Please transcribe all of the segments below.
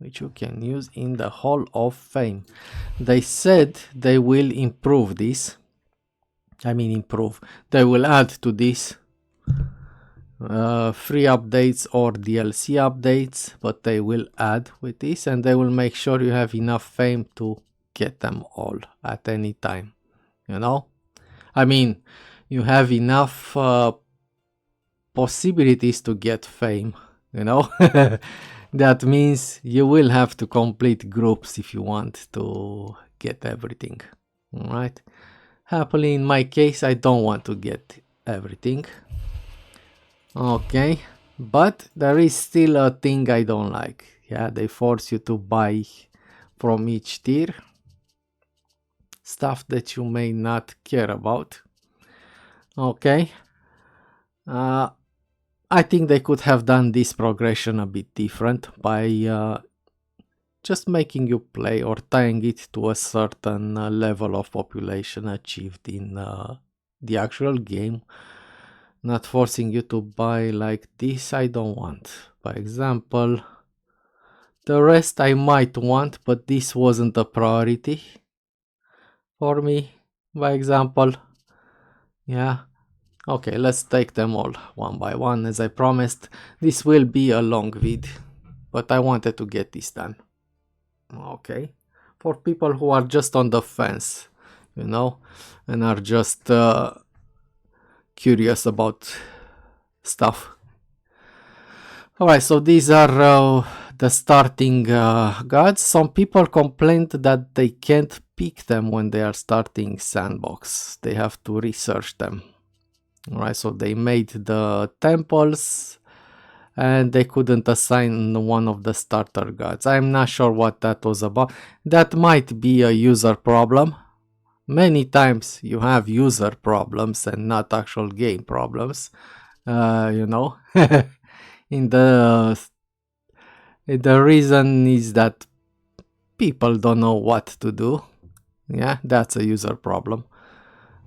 which you can use in the Hall of Fame. They said they will improve this. I mean improve. They will add to this free updates or DLC updates, but they will add with this, and they will make sure you have enough fame to get them all at any time. You know, I mean, you have enough possibilities to get fame, you know. That means you will have to complete groups if you want to get everything. All right, happily in my case I don't want to get everything. Okay, but there is still a thing I don't like. Yeah, they force you to buy from each tier stuff that you may not care about. Okay, I think they could have done this progression a bit different by just making you play or tying it to a certain level of population achieved in the actual game. Not forcing you to buy like this, I don't want. For example, the rest I might want, but this wasn't a priority for me, by example. Yeah. Okay, let's take them all one by one as I promised. This will be a long vid, but I wanted to get this done. Okay. For people who are just on the fence, you know, and are just curious about stuff. Alright, so these are the starting gods. Some people complained that they can't pick them when they are starting sandbox. They have to research them. Alright, so they made the temples and they couldn't assign one of the starter gods. I'm not sure what that was about. That might be a user problem. Many times you have user problems and not actual game problems. You know. The reason is that people don't know what to do. Yeah, that's a user problem.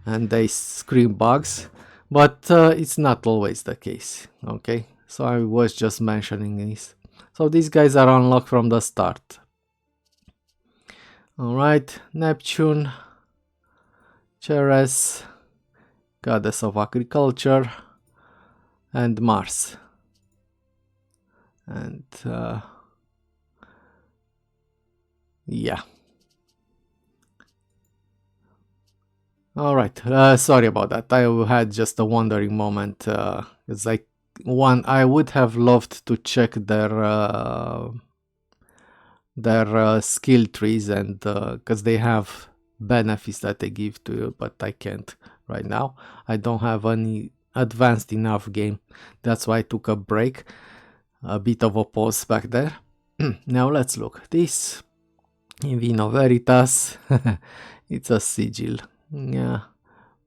And they scream bugs. But it's not always the case. Okay, so I was just mentioning this. So these guys are unlocked from the start. Alright, Neptune, Ceres, Goddess of Agriculture, and Mars. And yeah. Alright, sorry about that. I had just a wandering moment. It's like I would have loved to check their skill trees, and because they have benefits that they give to you, but I can't right now. I don't have any advanced enough game. That's why I took a break, a bit of a pause back there. Now let's look. This in Vino Veritas, it's a sigil. Yeah,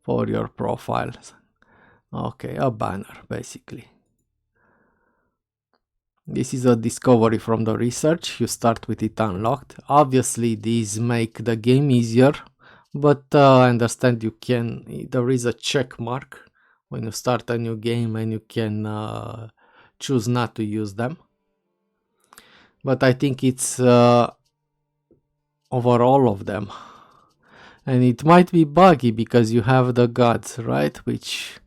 for your profiles. Okay, a banner basically. This is a discovery from the research. You start with it unlocked. Obviously these make the game easier, but I understand you can, there is a check mark when you start a new game and you can choose not to use them. But I think it's over all of them. And it might be buggy because you have the gods, right? Which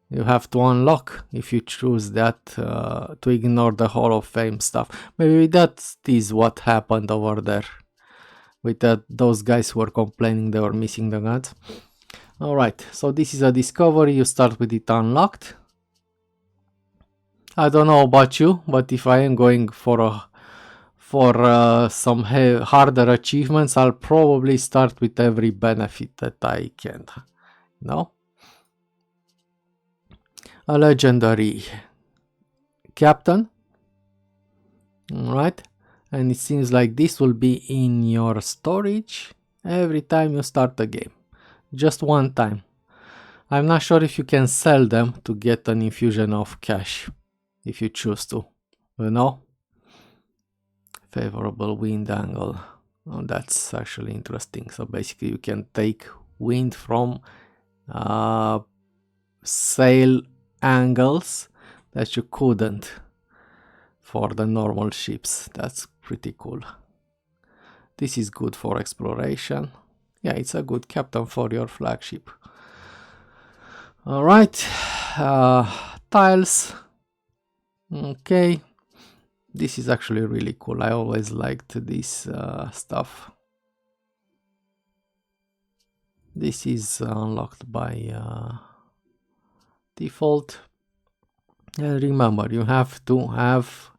you have to unlock if you choose that to ignore the Hall of Fame stuff. Maybe that is what happened over there with those guys who were complaining they were missing the gods. Alright, so this is a discovery. You start with it unlocked. I don't know about you, but if I am going for some harder achievements, I'll probably start with every benefit that I can. No? A legendary captain. Alright, and it seems like this will be in your storage every time you start the game. Just one time. I'm not sure if you can sell them to get an infusion of cash if you choose to, you know. Favorable wind angle. Oh, that's actually interesting. So basically you can take wind from sail angles that you couldn't for the normal ships. That's pretty cool. This is good for exploration. Yeah, it's a good captain for your flagship. Alright, tiles. Okay, this is actually really cool. I always liked this stuff. This is unlocked by default. Remember, you have to have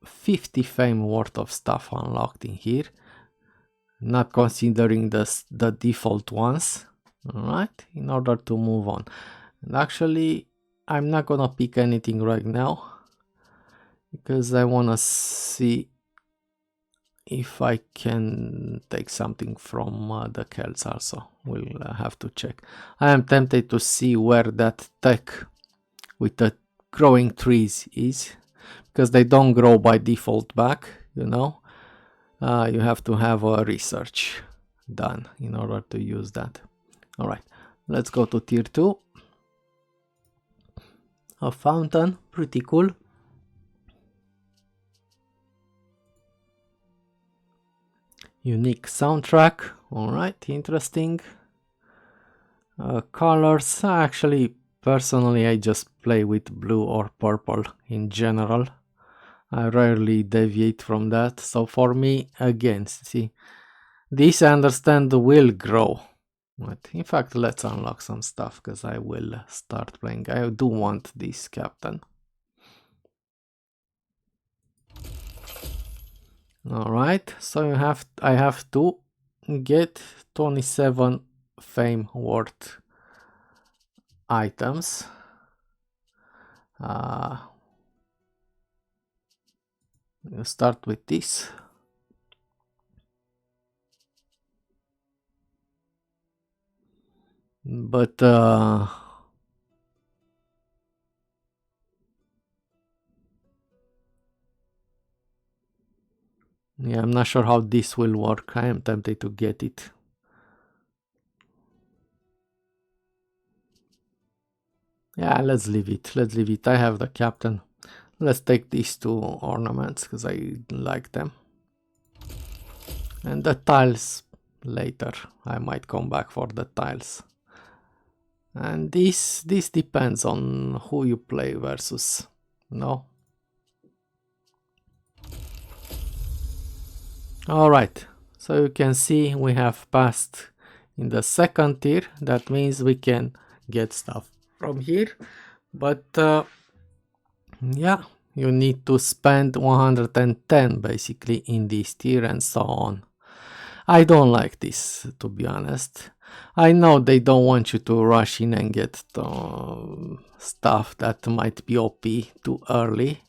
50 fame worth of stuff unlocked in here, not considering the default ones. Alright, in order to move on. And actually, I'm not gonna pick anything right now because I wanna see if I can take something from the Celts also. We'll have to check. I am tempted to see where that tech with the growing trees is, because they don't grow by default back, you know. You have to have a research done in order to use that. Alright, let's go to tier 2. A fountain, pretty cool. Unique soundtrack, alright, interesting. Colors, actually, personally, I just play with blue or purple in general. I rarely deviate from that, so for me, again, see, this I understand will grow. But in fact, let's unlock some stuff, because I will start playing. I do want this captain. Alright, so I have to get 27 fame worth items. We'll start with this. But yeah, I'm not sure how this will work. I am tempted to get it. Yeah, let's leave it. Let's leave it. I have the captain. Let's take these two ornaments because I like them. And the tiles later. I might come back for the tiles. And this depends on who you play versus, no? Alright, so you can see we have passed in the second tier. That means we can get stuff from here. But yeah, you need to spend 110 basically in this tier and so on. I don't like this, to be honest. I know they don't want you to rush in and get stuff that might be OP too early.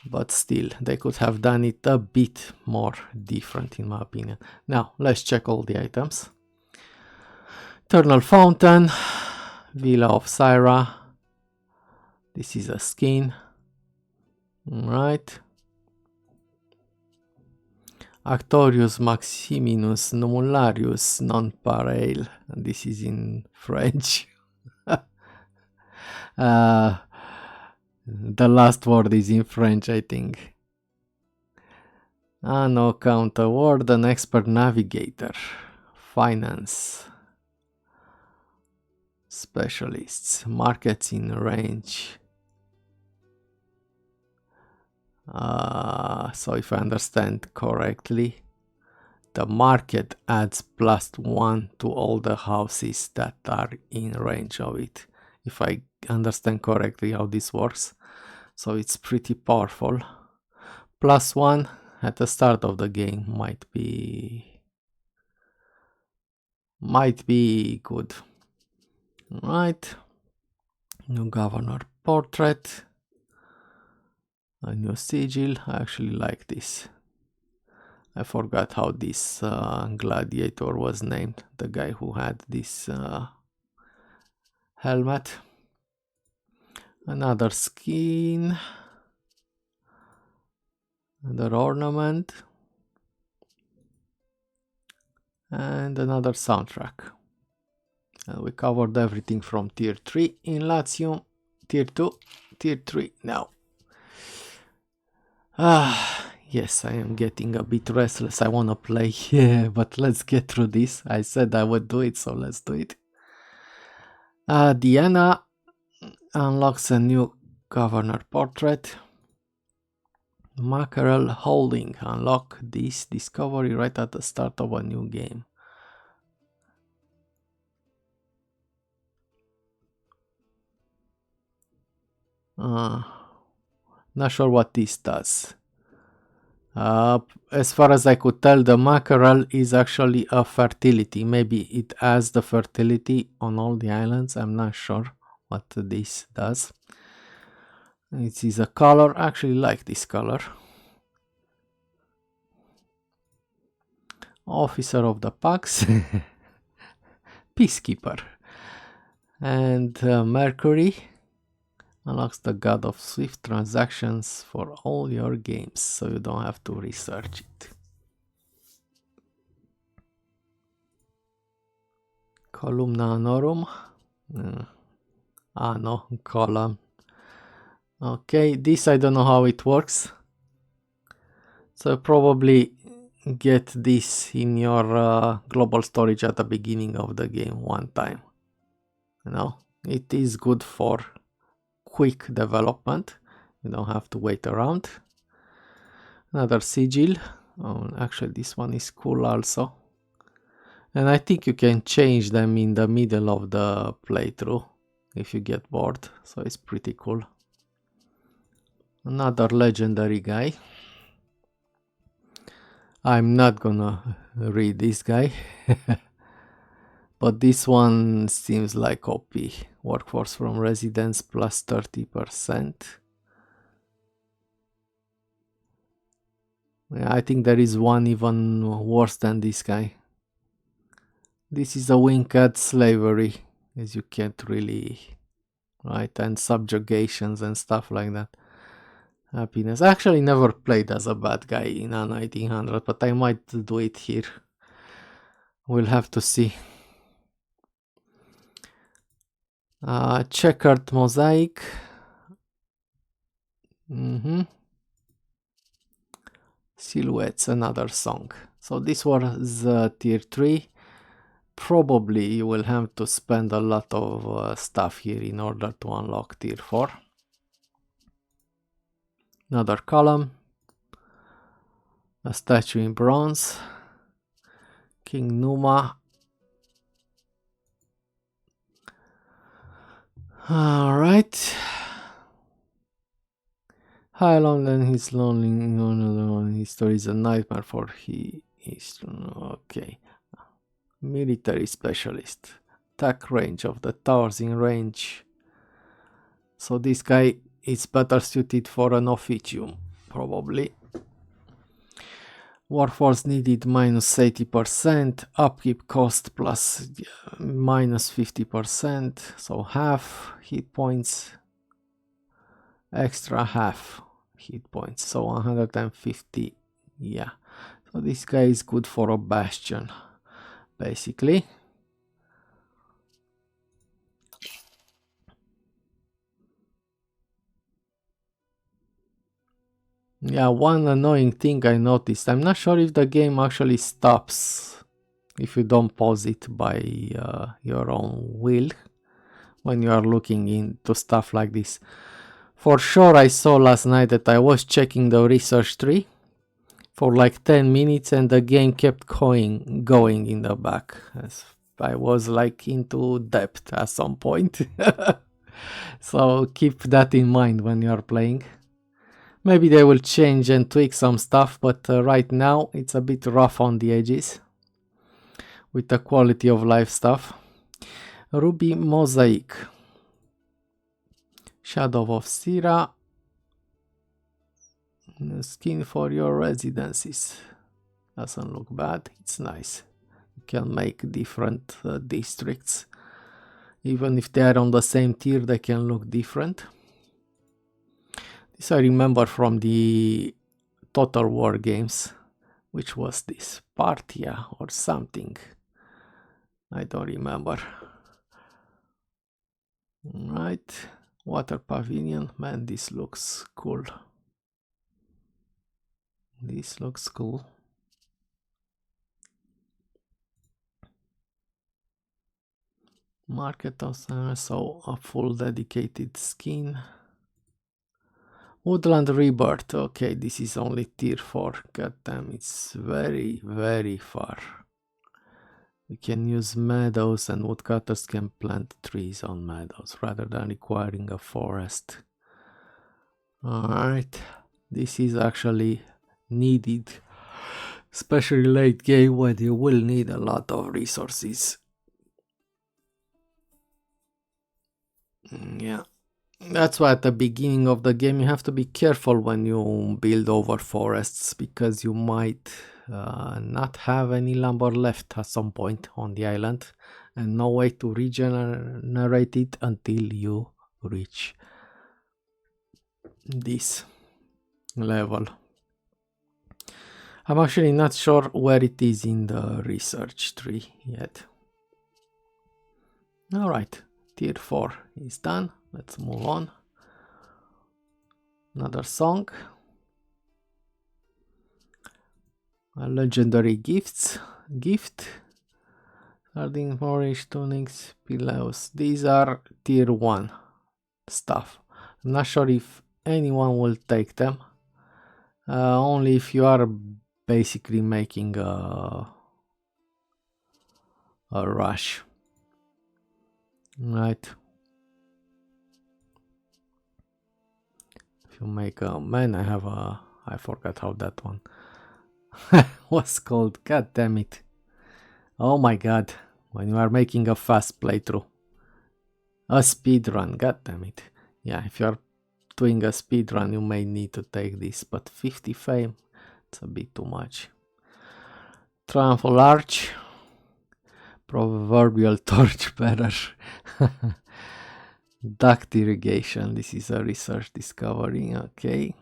But still, they could have done it a bit more different in my opinion. Now, let's check all the items. Eternal Fountain, Villa of Syra. This is a skin. Alright. Actorius Maximinus Numularius non Paraleo. This is in French. The last word is in French, I think. Anno Counter Ward, an expert navigator. Finance. Specialists. Markets in range. So if I understand correctly, the market adds +1 to all the houses that are in range of it. If I understand correctly how this works. So it's pretty powerful. +1 at the start of the game might be good. Right. New governor portrait. A new sigil. I actually like this. I forgot how this gladiator was named. The guy who had this helmet. Another skin. Another ornament. And another soundtrack. And we covered everything from tier 3 in Latium. Tier 2, tier 3 now. Yes, I am getting a bit restless. I want to play, yeah, but let's get through this. I said I would do it, so let's do it. Diana unlocks a new governor portrait. Mackerel holding. Unlock this discovery right at the start of a new game. Not sure what this does. As far as I could tell, the mackerel is actually a fertility. Maybe it adds the fertility on all the islands. I'm not sure what this does. It is a color. I actually like this color. Officer of the Pax. Peacekeeper. And Mercury unlocks the god of swift transactions for all your games, so you don't have to research it. Columna Annorum. Anno column. Okay, this I don't know how it works. So probably get this in your global storage at the beginning of the game one time. You know, it is good for quick development. You don't have to wait around. Another sigil. Oh, actually, this one is cool also. And I think you can change them in the middle of the playthrough if you get bored. So it's pretty cool. Another legendary guy. I'm not gonna read this guy. But this one seems like OP. Workforce from residence plus 30%. I think there is one even worse than this guy. This is a wink at slavery, as you can't really, right? And subjugations and stuff like that. Happiness. I actually never played as a bad guy in Anno 1800, but I might do it here. We'll have to see. Checkered mosaic. Silhouettes, another song. So this was tier 3. Probably you will have to spend a lot of stuff here in order to unlock tier 4. Another column. A statue in bronze. King Numa. Alright. How long then he's lonely, his story is a nightmare for he is okay. Military specialist. Attack range of the towers in range. So this guy is better suited for an officium, probably. Workforce needed minus 80%, upkeep cost plus minus 50%, so half hit points, extra half hit points, so 150, yeah. So this guy is good for a bastion, basically. Yeah, one annoying thing I noticed, I'm not sure if the game actually stops if you don't pause it by your own will when you are looking into stuff like this. For sure, I saw last night that I was checking the research tree for like 10 minutes and the game kept going in the back. As I was like into depth at some point. So keep that in mind when you are playing. Maybe they will change and tweak some stuff, but right now it's a bit rough on the edges with the quality of life stuff. Ruby Mosaic. Shadow of Sira. Skin for your residences. Doesn't look bad, it's nice. You can make different districts. Even if they are on the same tier, they can look different. This I remember from the Total War games. Which was this? Partia or something. I don't remember. Right. Water Pavilion. Man, this looks cool. This looks cool. Market also, so a full dedicated skin. Woodland Rebirth. Okay, this is only tier 4. God damn, it's very, very far. We can use meadows and woodcutters can plant trees on meadows rather than requiring a forest. Alright, this is actually needed, especially late game when you will need a lot of resources. Yeah, that's why at the beginning of the game you have to be careful when you build over forests, because you might not have any lumber left at some point on the island and no way to regenerate it until you reach this level. I'm actually not sure where it is in the research tree yet. Alright, tier 4 is done. Let's move on. Another song. A legendary gift. Sardine, forage, tunics, pillows. These are tier 1 stuff. I'm not sure if anyone will take them. Only if you are basically making a rush. Right. If you make a man, I forgot how that one was called. God damn it. Oh my god. When you are making a fast playthrough. A speed run, god damn it. Yeah, if you are doing a speed run, you may need to take this, but 50 fame, it's a bit too much. Triumphal Arch. Proverbial torch bearer. Duct irrigation. This is a research discovery. Okay.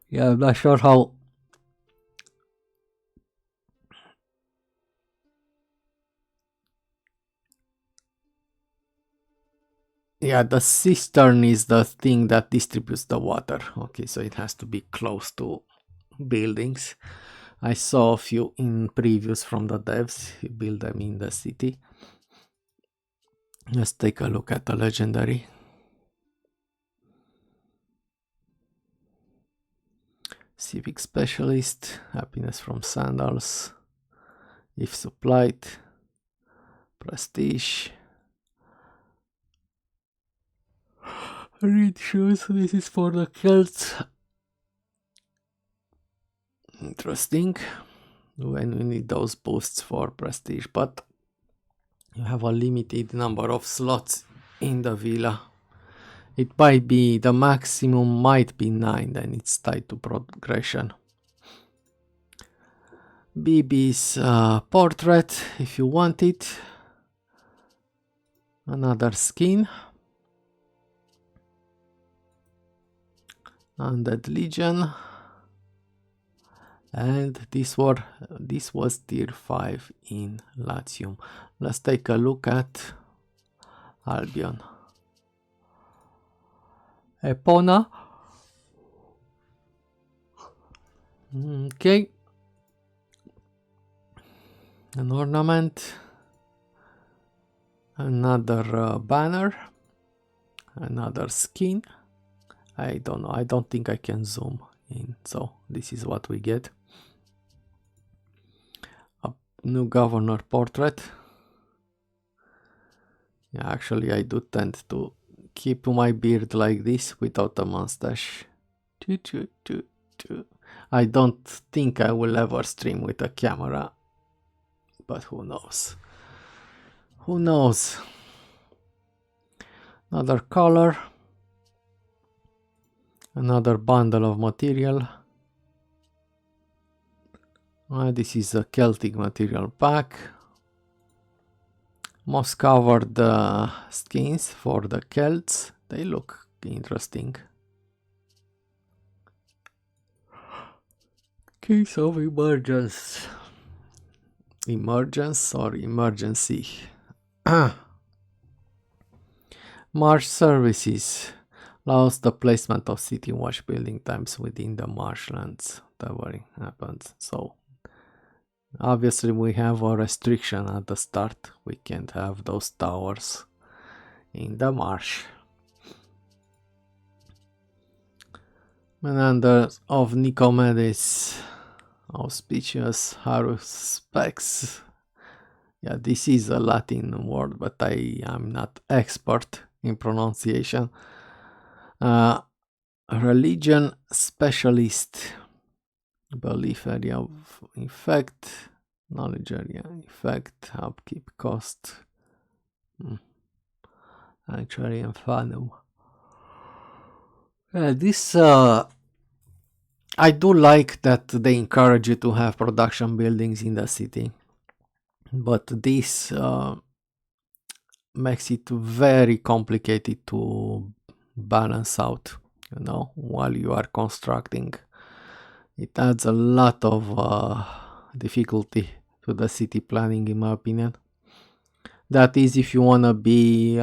Yeah, I'm not sure how. Yeah, the cistern is the thing that distributes the water. Okay, so it has to be close to buildings. I saw a few in previews from the devs. You build them in the city. Let's take a look at the legendary. Civic specialist, happiness from sandals, if supplied, prestige. Read shoes, this is for the Celts. Interesting. When we need those boosts for prestige, but you have a limited number of slots in the villa. It might be, the maximum might be 9, then it's tied to progression. BB's portrait, if you want it. Another skin. Undead Legion. And this was tier 5 in Latium. Let's take a look at Albion. Epona. Okay. An ornament. Another banner. Another skin. I don't know. I don't think I can zoom in. So this is what we get. A new governor portrait. Yeah, actually I do tend to keep my beard like this without a mustache. I don't think I will ever stream with a camera, but who knows? Who knows? Another color. Another bundle of material. This is a Celtic material pack. Moss covered skins for the Celts. They look interesting. Case of emergence. Emergence or emergency. March services. Allows the placement of city watch building times within the marshlands. Towering happens. So obviously we have a restriction at the start. We can't have those towers in the marsh. Menanders of Nicomedes, auspicious Harus specs. Yeah, this is a Latin word, but I am not expert in pronunciation. Religion specialist, belief area of effect, knowledge area effect, upkeep cost, actuary and Fanum. This I do like that they encourage you to have production buildings in the city, but this makes it very complicated to balance out, while you are constructing. It adds a lot of difficulty to the city planning, in my opinion. That is if you want to be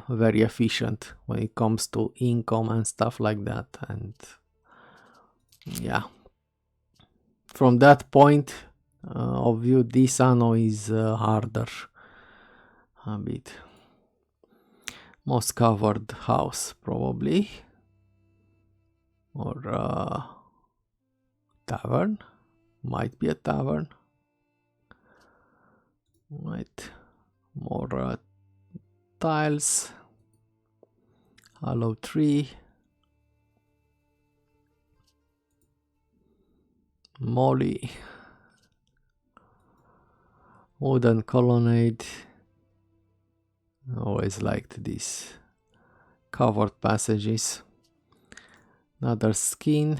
very efficient when it comes to income and stuff like that. And yeah, from that point of view, this Anno is harder a bit. Most covered house, probably. Or tavern. Might be a tavern. Right. More tiles. Hollow tree. Molly. Wooden colonnade. Always liked these covered passages. Another skin.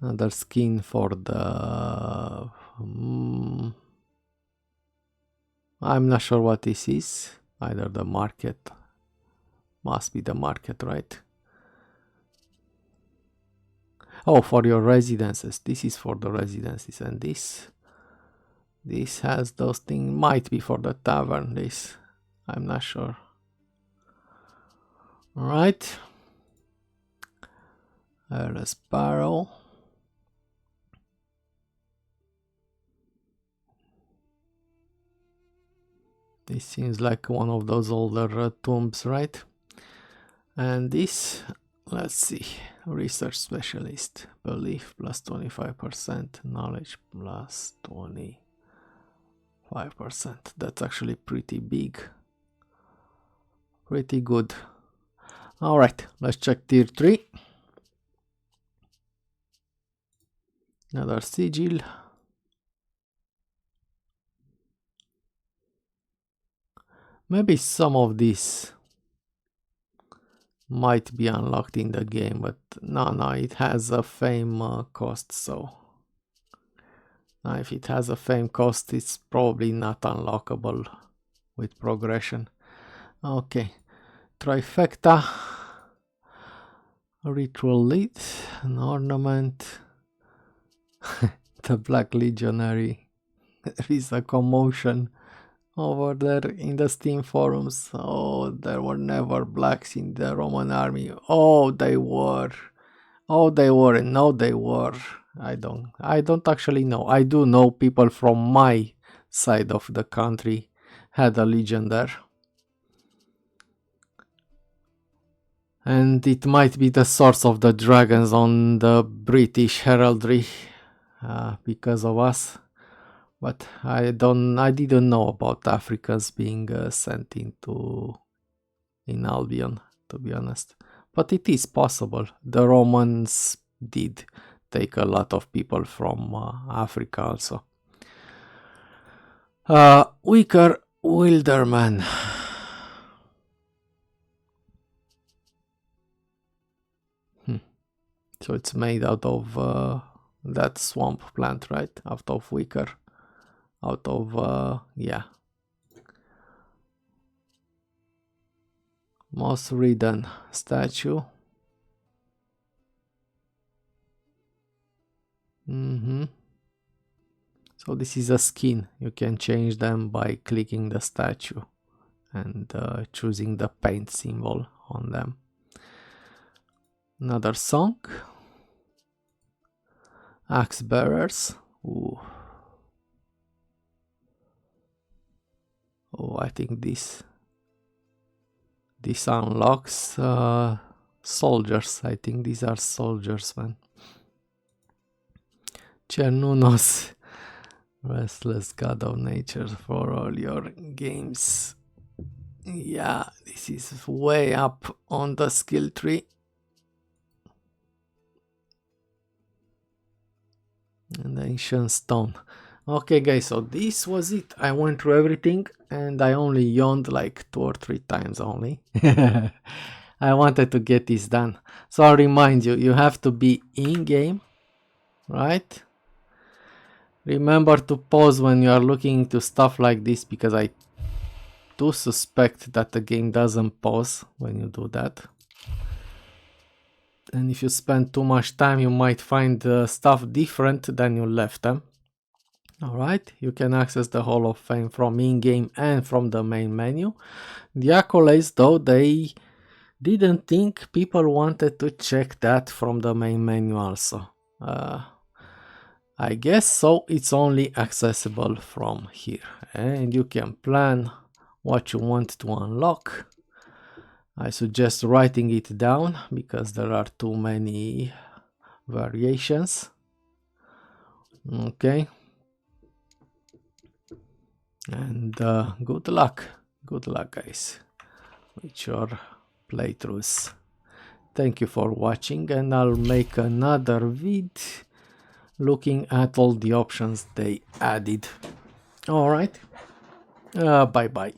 Another skin for the... I'm not sure what this is. Either the market. Must be the market, right? Oh, for your residences. This is for the residences. And this has those things. Might be for the tavern. This. I'm not sure. Alright. A sparrow. This seems like one of those older tombs, right? And this, let's see, research specialist, belief plus 25%, knowledge plus 25%. That's actually pretty big. Pretty good. All right, let's check tier 3. Another sigil. Maybe some of these might be unlocked in the game, but no, it has a fame cost, so if it has a fame cost, it's probably not unlockable with progression. Okay, trifecta, ritual lead, an ornament, the Black Legionary. There is a commotion over there in the Steam forums. Oh, there were never blacks in the Roman army. Oh, they were. Oh, they were. No, they were. I don't actually know. I do know people from my side of the country had a legion there. And it might be the source of the dragons on the British heraldry because of us. But I didn't know about Africans being sent in Albion, to be honest. But it is possible. The Romans did take a lot of people from Africa also. Weaker Wilderman. So it's made out of that swamp plant, right? Out of Wicker. Out of, yeah. Moss ridden statue. So this is a skin. You can change them by clicking the statue and choosing the paint symbol on them. Another song. Axe bearers. Ooh. Oh, I think this unlocks soldiers. I think these are soldiers, man. Chernunos, restless god of nature for all your games. Yeah, this is way up on the skill tree. And the ancient stone. Okay guys, so this was it. I went through everything and I only yawned like 2 or 3 times only. I wanted to get this done. So I'll remind you, you have to be in game, right? Remember to pause when you are looking into stuff like this, because I do suspect that the game doesn't pause when you do that. And if you spend too much time, you might find stuff different than you left them. Alright, you can access the Hall of Fame from in-game and from the main menu. The accolades, though, they didn't think people wanted to check that from the main menu also. I guess so, it's only accessible from here. And you can plan what you want to unlock. I suggest writing it down because there are too many variations. Okay. And good luck guys with your playthroughs. Thank you for watching, and I'll make another vid looking at all the options they added. All right, bye bye.